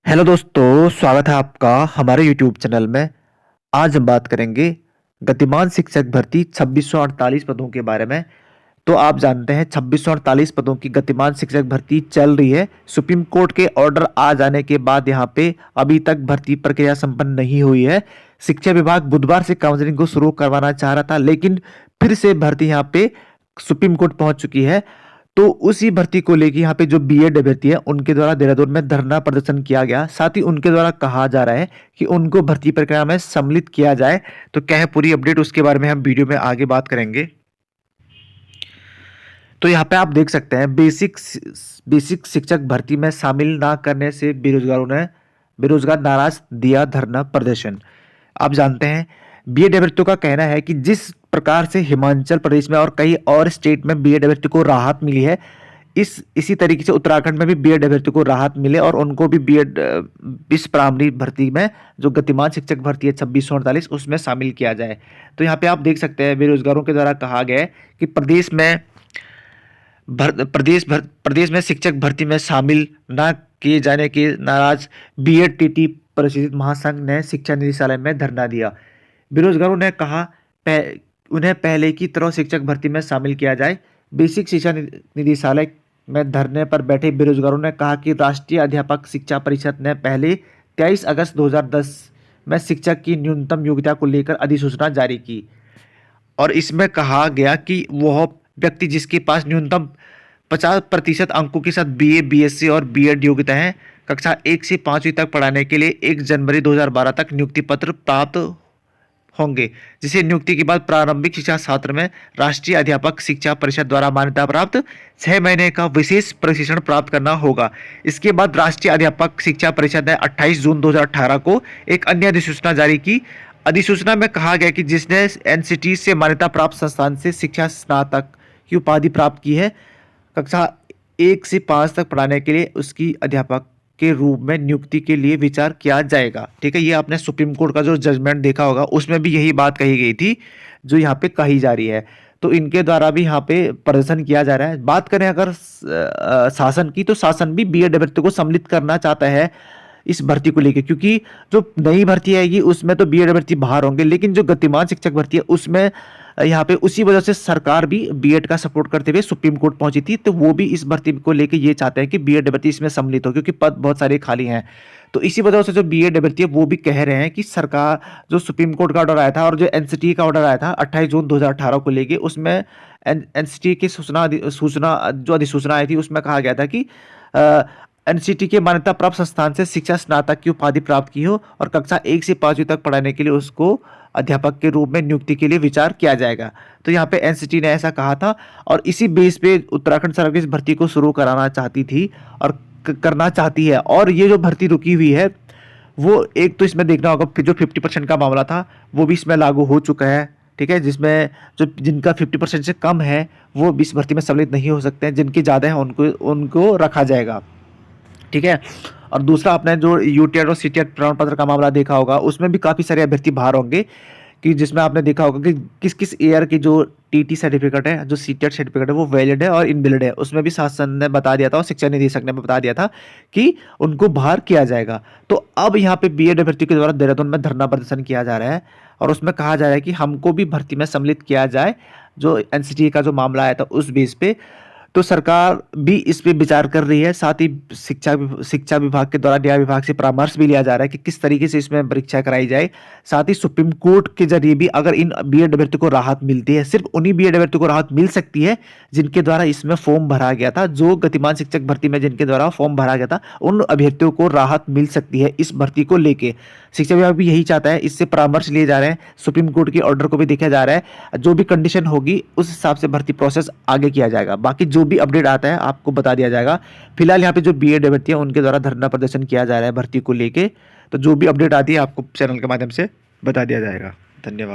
Hello दोस्तों, स्वागत है आपका हमारे यूट्यूब चैनल में। आज हम बात करेंगे गतिमान शिक्षक भर्ती 2648 पदों के बारे में। तो आप जानते हैं 2648 पदों की गतिमान शिक्षक भर्ती चल रही है। सुप्रीम कोर्ट के ऑर्डर आ जाने के बाद यहाँ पे अभी तक भर्ती प्रक्रिया संपन्न नहीं हुई है। शिक्षा विभाग बुधवार से काउंसलिंग को शुरू करवाना चाह रहा था, लेकिन फिर से भर्ती यहाँ पे सुप्रीम कोर्ट पहुंच चुकी है। तो उसी भर्ती को लेकर यहाँ पे जो बीएड अभ्यर्थी है उनके द्वारा देहरादून में धरना प्रदर्शन किया गया। साथ ही उनके द्वारा कहा जा रहा है कि उनको भर्ती प्रक्रिया में सम्मिलित किया जाए। तो क्या है पूरी अपडेट, उसके बारे में हम वीडियो में आगे बात करेंगे। तो यहाँ पे आप देख सकते हैं बेसिक शिक्षक भर्ती में शामिल ना करने से बेरोजगार नाराज दिया धरना प्रदर्शन। आप जानते हैं बीएड अभ्यर्थियों का कहना है कि जिस प्रकार से हिमाचल प्रदेश में और कई और स्टेट में बीएड अभ्यर्थियों को राहत मिली है, इसी तरीके से उत्तराखंड में भी बीएड अभ्यर्थियों को राहत मिले और उनको भी बीएड इस प्राइमरी भर्ती में जो गतिमान शिक्षक भर्ती है 2648 उसमें शामिल किया जाए। तो यहाँ पे आप देख सकते हैं बेरोजगारों के द्वारा कहा गया है कि प्रदेश में शिक्षक भर्ती में शामिल न किए जाने के नाराज बीएड टीटी परिषद महासंघ ने शिक्षा निदेशालय में धरना दिया। बेरोजगारों ने कहा उन्हें पहले की तरह शिक्षक भर्ती में शामिल किया जाए। बेसिक शिक्षा निदेशालय में धरने पर बैठे बेरोजगारों ने कहा कि राष्ट्रीय अध्यापक शिक्षा परिषद ने पहले 23 अगस्त 2010 में शिक्षक की न्यूनतम योग्यता को लेकर अधिसूचना जारी की और इसमें कहा गया कि वह व्यक्ति जिसके पास न्यूनतम 50% अंकों के साथ बीए, बीएससी और बीएड योग्यता है, कक्षा 1 से 5वीं तक पढ़ाने के लिए 1 जनवरी 2012 तक नियुक्ति पत्र प्राप्त होंगे, जिसे नियुक्ति के बाद प्रारंभिक शिक्षा छात्र में राष्ट्रीय अध्यापक शिक्षा परिषद द्वारा मान्यता प्राप्त 6 महीने का विशेष प्रशिक्षण प्राप्त करना होगा। इसके बाद राष्ट्रीय अध्यापक शिक्षा परिषद ने 28 जून 2018 को एक अन्य अधिसूचना जारी की। अधिसूचना में कहा गया कि जिसने एनसीटी से मान्यता प्राप्त संस्थान से शिक्षा स्नातक की उपाधि प्राप्त की है, कक्षा 1 से 5 तक पढ़ाने के लिए उसकी अध्यापक के रूप में नियुक्ति के लिए विचार किया जाएगा। ठीक है, ये आपने सुप्रीम कोर्ट का जो जजमेंट देखा होगा उसमें भी यही बात कही गई थी जो यहाँ पे कही जा रही है। तो इनके द्वारा भी यहाँ पे प्रदर्शन किया जा रहा है। बात करें अगर शासन की, तो शासन भी बीएड अभ्यर्थियों को सम्मिलित करना चाहता है इस भर्ती को लेकर, क्योंकि जो नई भर्ती आएगी उसमें तो बीएड अभ्यर्थी बाहर होंगे, लेकिन जो गतिमान शिक्षक भर्ती है उसमें यहाँ पे उसी वजह से सरकार भी बीएड का सपोर्ट करते हुए सुप्रीम कोर्ट पहुंची थी। तो वो भी इस भर्ती को लेकर ये चाहते हैं कि बीएड अभ्यर्थी इसमें सम्मिलित हो, क्योंकि पद बहुत सारे खाली हैं। तो इसी वजह से जो बीएड अभ्यर्थी है वो भी कह रहे हैं कि सरकार जो सुप्रीम कोर्ट का ऑर्डर आया था और जो एनसीटी का ऑर्डर आया था 28 जून 2018 को लेके, उसमें एनसीटी की सूचना जो अधिसूचना आई थी उसमें कहा गया था कि एनसीटी के मान्यता प्राप्त संस्थान से शिक्षा स्नातक की उपाधि प्राप्त की हो और कक्षा 1 से 5वीं तक पढ़ाने के लिए उसको अध्यापक के रूप में नियुक्ति के लिए विचार किया जाएगा। तो यहाँ पे एनसीटी ने ऐसा कहा था और इसी बेस पे उत्तराखंड सरकार इस भर्ती को शुरू कराना चाहती थी और करना चाहती है। और ये जो भर्ती रुकी हुई है वो एक तो इसमें देखना होगा, फिर जो 50% का मामला था वो भी इसमें लागू हो चुका है। ठीक है, जिसमें जो जिनका 50% से कम है वो इस भर्ती में सम्मिलित नहीं हो सकते हैं, जिनकी ज़्यादा है उनको रखा जाएगा। ठीक है, और दूसरा आपने जो यूटीएट और सीटीएट प्रमाण पत्र का मामला देखा होगा उसमें भी काफ़ी सारे अभ्यर्थी बाहर होंगे, कि जिसमें आपने देखा होगा कि किस किस ईयर की जो टीटी सर्टिफिकेट है, जो सीटीएट सर्टिफिकेट है वो वैलिड है और इनवैलिड है। उसमें भी शासन ने बता दिया था और शिक्षा निदेशक ने बता दिया था कि उनको बाहर किया जाएगा। तो अब यहाँ पे बीएड अभ्यर्थियों के द्वारा देहरादून में धरना प्रदर्शन किया जा रहा है और उसमें कहा जा रहा है कि हमको भी भर्ती में सम्मिलित किया जाए, जो एनसीटी का जो मामला आया था उस बेस पे। तो सरकार भी इस पे विचार कर रही है। साथ ही शिक्षा विभाग के द्वारा न्याय विभाग से परामर्श भी लिया जा रहा है कि किस तरीके से इसमें परीक्षा कराई जाए। साथ ही सुप्रीम कोर्ट के जरिए भी अगर इन बीएड अभ्यर्थियों को राहत मिलती है, सिर्फ उन्हीं बीएड अभ्यर्थियों को राहत मिल सकती है जिनके द्वारा इसमें फॉर्म भरा गया था। जो गतिमान शिक्षक भर्ती में जिनके द्वारा फॉर्म भरा गया था उन अभ्यर्थियों को राहत मिल सकती है इस भर्ती को लेके। शिक्षा विभाग भी यही चाहता है, इससे परामर्श लिए जा रहे हैं, सुप्रीम कोर्ट के ऑर्डर को भी देखा जा रहा है। जो भी कंडीशन होगी उस हिसाब से भर्ती प्रोसेस आगे किया जाएगा। बाकी जो भी अपडेट आता है आपको बता दिया जाएगा। फिलहाल यहाँ पे जो बीएड अभ्यर्थी है उनके द्वारा धरना प्रदर्शन किया जा रहा है भर्ती को लेके। तो जो भी अपडेट आती है आपको चैनल के माध्यम से बता दिया जाएगा। धन्यवाद।